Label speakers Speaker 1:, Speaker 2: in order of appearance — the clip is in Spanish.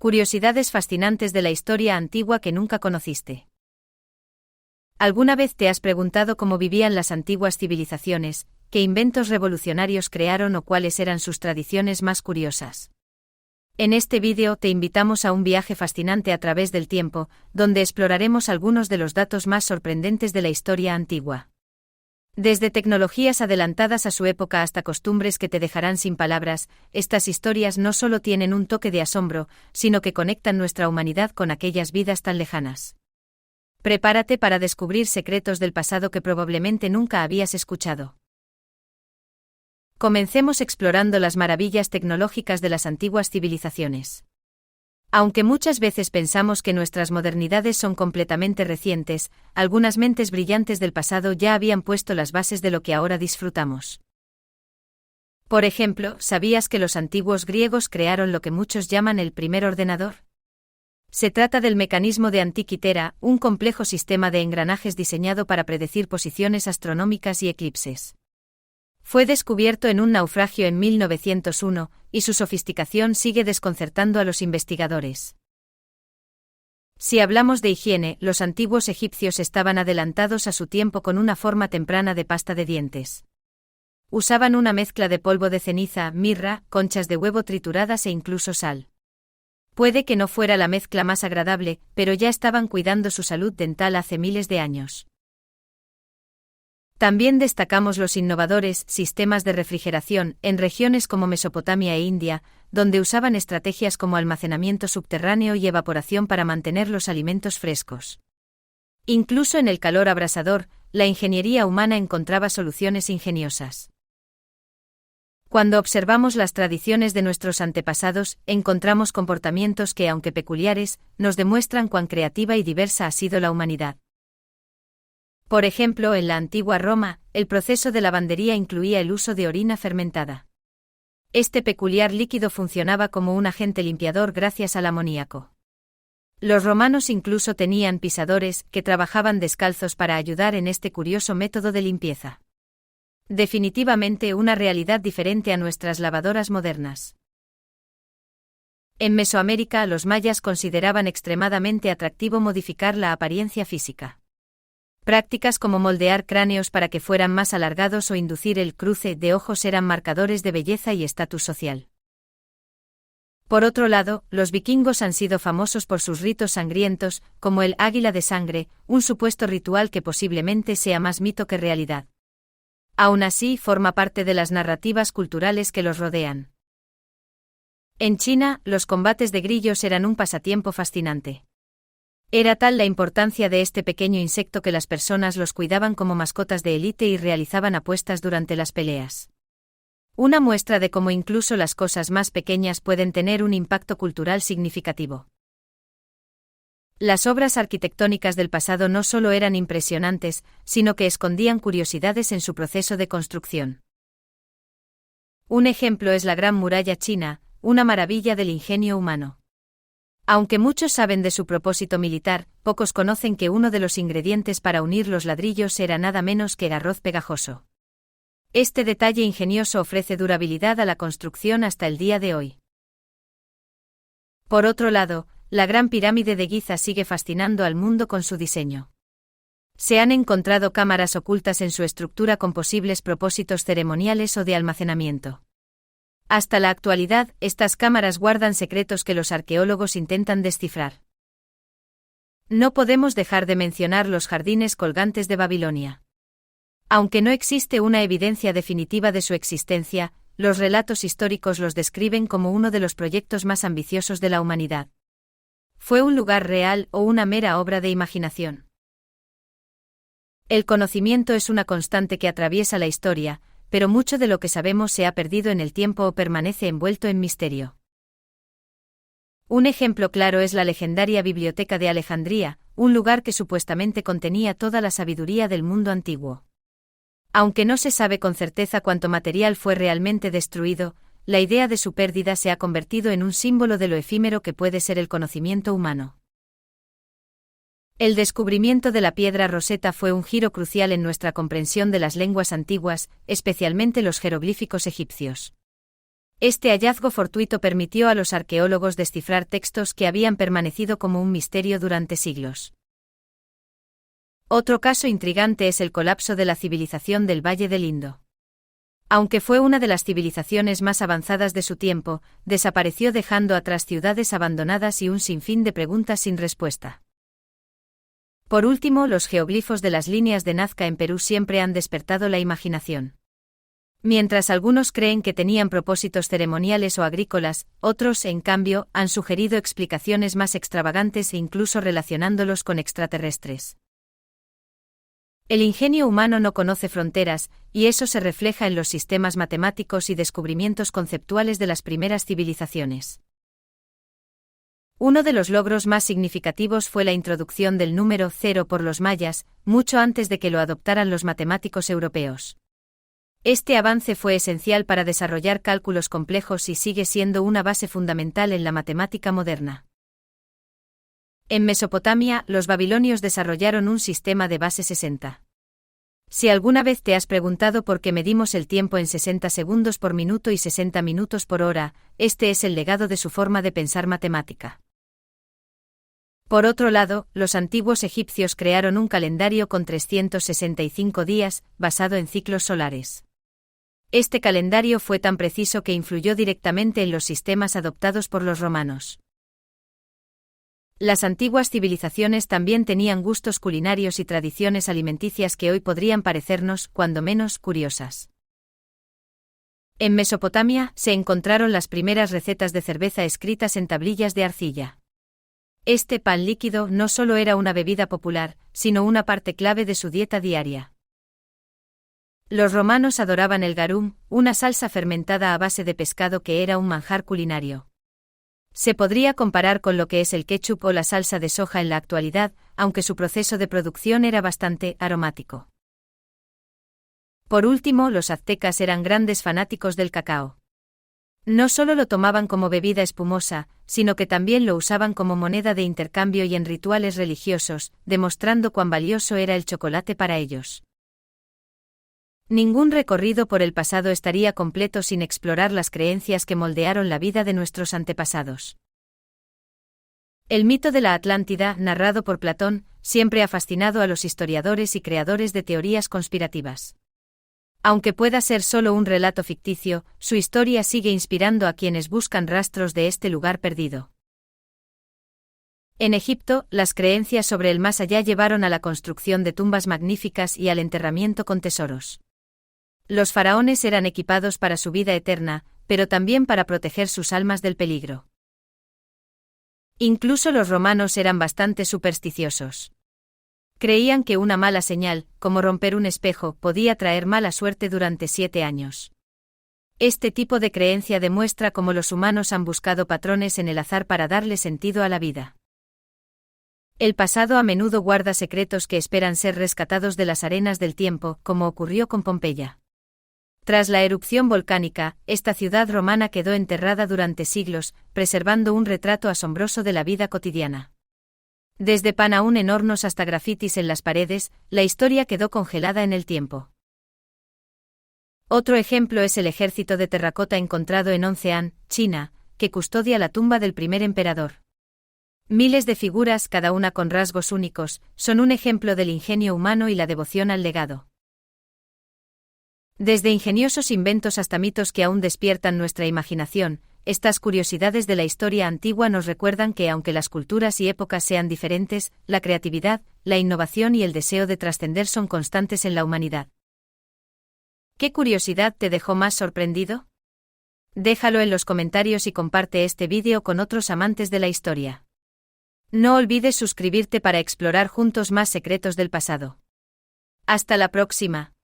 Speaker 1: Curiosidades fascinantes de la historia antigua que nunca conociste. ¿Alguna vez te has preguntado cómo vivían las antiguas civilizaciones, qué inventos revolucionarios crearon o cuáles eran sus tradiciones más curiosas? En este vídeo te invitamos a un viaje fascinante a través del tiempo, donde exploraremos algunos de los datos más sorprendentes de la historia antigua. Desde tecnologías adelantadas a su época hasta costumbres que te dejarán sin palabras, estas historias no solo tienen un toque de asombro, sino que conectan nuestra humanidad con aquellas vidas tan lejanas. Prepárate para descubrir secretos del pasado que probablemente nunca habías escuchado. Comencemos explorando las maravillas tecnológicas de las antiguas civilizaciones. Aunque muchas veces pensamos que nuestras modernidades son completamente recientes, algunas mentes brillantes del pasado ya habían puesto las bases de lo que ahora disfrutamos. Por ejemplo, ¿sabías que los antiguos griegos crearon lo que muchos llaman el primer ordenador? Se trata del mecanismo de Antikythera, un complejo sistema de engranajes diseñado para predecir posiciones astronómicas y eclipses. Fue descubierto en un naufragio en 1901, y su sofisticación sigue desconcertando a los investigadores. Si hablamos de higiene, los antiguos egipcios estaban adelantados a su tiempo con una forma temprana de pasta de dientes. Usaban una mezcla de polvo de ceniza, mirra, conchas de huevo trituradas e incluso sal. Puede que no fuera la mezcla más agradable, pero ya estaban cuidando su salud dental hace miles de años. También destacamos los innovadores sistemas de refrigeración en regiones como Mesopotamia e India, donde usaban estrategias como almacenamiento subterráneo y evaporación para mantener los alimentos frescos. Incluso en el calor abrasador, la ingeniería humana encontraba soluciones ingeniosas. Cuando observamos las tradiciones de nuestros antepasados, encontramos comportamientos que, aunque peculiares, nos demuestran cuán creativa y diversa ha sido la humanidad. Por ejemplo, en la antigua Roma, el proceso de lavandería incluía el uso de orina fermentada. Este peculiar líquido funcionaba como un agente limpiador gracias al amoníaco. Los romanos incluso tenían pisadores que trabajaban descalzos para ayudar en este curioso método de limpieza. Definitivamente una realidad diferente a nuestras lavadoras modernas. En Mesoamérica, los mayas consideraban extremadamente atractivo modificar la apariencia física. Prácticas como moldear cráneos para que fueran más alargados o inducir el cruce de ojos eran marcadores de belleza y estatus social. Por otro lado, los vikingos han sido famosos por sus ritos sangrientos, como el águila de sangre, un supuesto ritual que posiblemente sea más mito que realidad. Aún así, forma parte de las narrativas culturales que los rodean. En China, los combates de grillos eran un pasatiempo fascinante. Era tal la importancia de este pequeño insecto que las personas los cuidaban como mascotas de élite y realizaban apuestas durante las peleas. Una muestra de cómo incluso las cosas más pequeñas pueden tener un impacto cultural significativo. Las obras arquitectónicas del pasado no solo eran impresionantes, sino que escondían curiosidades en su proceso de construcción. Un ejemplo es la Gran Muralla China, una maravilla del ingenio humano. Aunque muchos saben de su propósito militar, pocos conocen que uno de los ingredientes para unir los ladrillos era nada menos que el arroz pegajoso. Este detalle ingenioso ofrece durabilidad a la construcción hasta el día de hoy. Por otro lado, la Gran Pirámide de Giza sigue fascinando al mundo con su diseño. Se han encontrado cámaras ocultas en su estructura con posibles propósitos ceremoniales o de almacenamiento. Hasta la actualidad, estas cámaras guardan secretos que los arqueólogos intentan descifrar. No podemos dejar de mencionar los jardines colgantes de Babilonia. Aunque no existe una evidencia definitiva de su existencia, los relatos históricos los describen como uno de los proyectos más ambiciosos de la humanidad. ¿Fue un lugar real o una mera obra de imaginación? El conocimiento es una constante que atraviesa la historia, pero mucho de lo que sabemos se ha perdido en el tiempo o permanece envuelto en misterio. Un ejemplo claro es la legendaria Biblioteca de Alejandría, un lugar que supuestamente contenía toda la sabiduría del mundo antiguo. Aunque no se sabe con certeza cuánto material fue realmente destruido, la idea de su pérdida se ha convertido en un símbolo de lo efímero que puede ser el conocimiento humano. El descubrimiento de la piedra Rosetta fue un giro crucial en nuestra comprensión de las lenguas antiguas, especialmente los jeroglíficos egipcios. Este hallazgo fortuito permitió a los arqueólogos descifrar textos que habían permanecido como un misterio durante siglos. Otro caso intrigante es el colapso de la civilización del Valle del Indo. Aunque fue una de las civilizaciones más avanzadas de su tiempo, desapareció dejando atrás ciudades abandonadas y un sinfín de preguntas sin respuesta. Por último, los geoglifos de las líneas de Nazca en Perú siempre han despertado la imaginación. Mientras algunos creen que tenían propósitos ceremoniales o agrícolas, otros, en cambio, han sugerido explicaciones más extravagantes e incluso relacionándolos con extraterrestres. El ingenio humano no conoce fronteras, y eso se refleja en los sistemas matemáticos y descubrimientos conceptuales de las primeras civilizaciones. Uno de los logros más significativos fue la introducción del número 0 por los mayas, mucho antes de que lo adoptaran los matemáticos europeos. Este avance fue esencial para desarrollar cálculos complejos y sigue siendo una base fundamental en la matemática moderna. En Mesopotamia, los babilonios desarrollaron un sistema de base 60. Si alguna vez te has preguntado por qué medimos el tiempo en 60 segundos por minuto y 60 minutos por hora, este es el legado de su forma de pensar matemática. Por otro lado, los antiguos egipcios crearon un calendario con 365 días, basado en ciclos solares. Este calendario fue tan preciso que influyó directamente en los sistemas adoptados por los romanos. Las antiguas civilizaciones también tenían gustos culinarios y tradiciones alimenticias que hoy podrían parecernos, cuando menos, curiosas. En Mesopotamia se encontraron las primeras recetas de cerveza escritas en tablillas de arcilla. Este pan líquido no solo era una bebida popular, sino una parte clave de su dieta diaria. Los romanos adoraban el garum, una salsa fermentada a base de pescado que era un manjar culinario. Se podría comparar con lo que es el ketchup o la salsa de soja en la actualidad, aunque su proceso de producción era bastante aromático. Por último, los aztecas eran grandes fanáticos del cacao. No solo lo tomaban como bebida espumosa, sino que también lo usaban como moneda de intercambio y en rituales religiosos, demostrando cuán valioso era el chocolate para ellos. Ningún recorrido por el pasado estaría completo sin explorar las creencias que moldearon la vida de nuestros antepasados. El mito de la Atlántida, narrado por Platón, siempre ha fascinado a los historiadores y creadores de teorías conspirativas. Aunque pueda ser solo un relato ficticio, su historia sigue inspirando a quienes buscan rastros de este lugar perdido. En Egipto, las creencias sobre el más allá llevaron a la construcción de tumbas magníficas y al enterramiento con tesoros. Los faraones eran equipados para su vida eterna, pero también para proteger sus almas del peligro. Incluso los romanos eran bastante supersticiosos. Creían que una mala señal, como romper un espejo, podía traer mala suerte durante 7 años. Este tipo de creencia demuestra cómo los humanos han buscado patrones en el azar para darle sentido a la vida. El pasado a menudo guarda secretos que esperan ser rescatados de las arenas del tiempo, como ocurrió con Pompeya. Tras la erupción volcánica, esta ciudad romana quedó enterrada durante siglos, preservando un retrato asombroso de la vida cotidiana. Desde pan aún en hornos hasta grafitis en las paredes, la historia quedó congelada en el tiempo. Otro ejemplo es el ejército de terracota encontrado en Oncean, China, que custodia la tumba del primer emperador. Miles de figuras, cada una con rasgos únicos, son un ejemplo del ingenio humano y la devoción al legado. Desde ingeniosos inventos hasta mitos que aún despiertan nuestra imaginación, estas curiosidades de la historia antigua nos recuerdan que aunque las culturas y épocas sean diferentes, la creatividad, la innovación y el deseo de trascender son constantes en la humanidad. ¿Qué curiosidad te dejó más sorprendido? Déjalo en los comentarios y comparte este vídeo con otros amantes de la historia. No olvides suscribirte para explorar juntos más secretos del pasado. Hasta la próxima.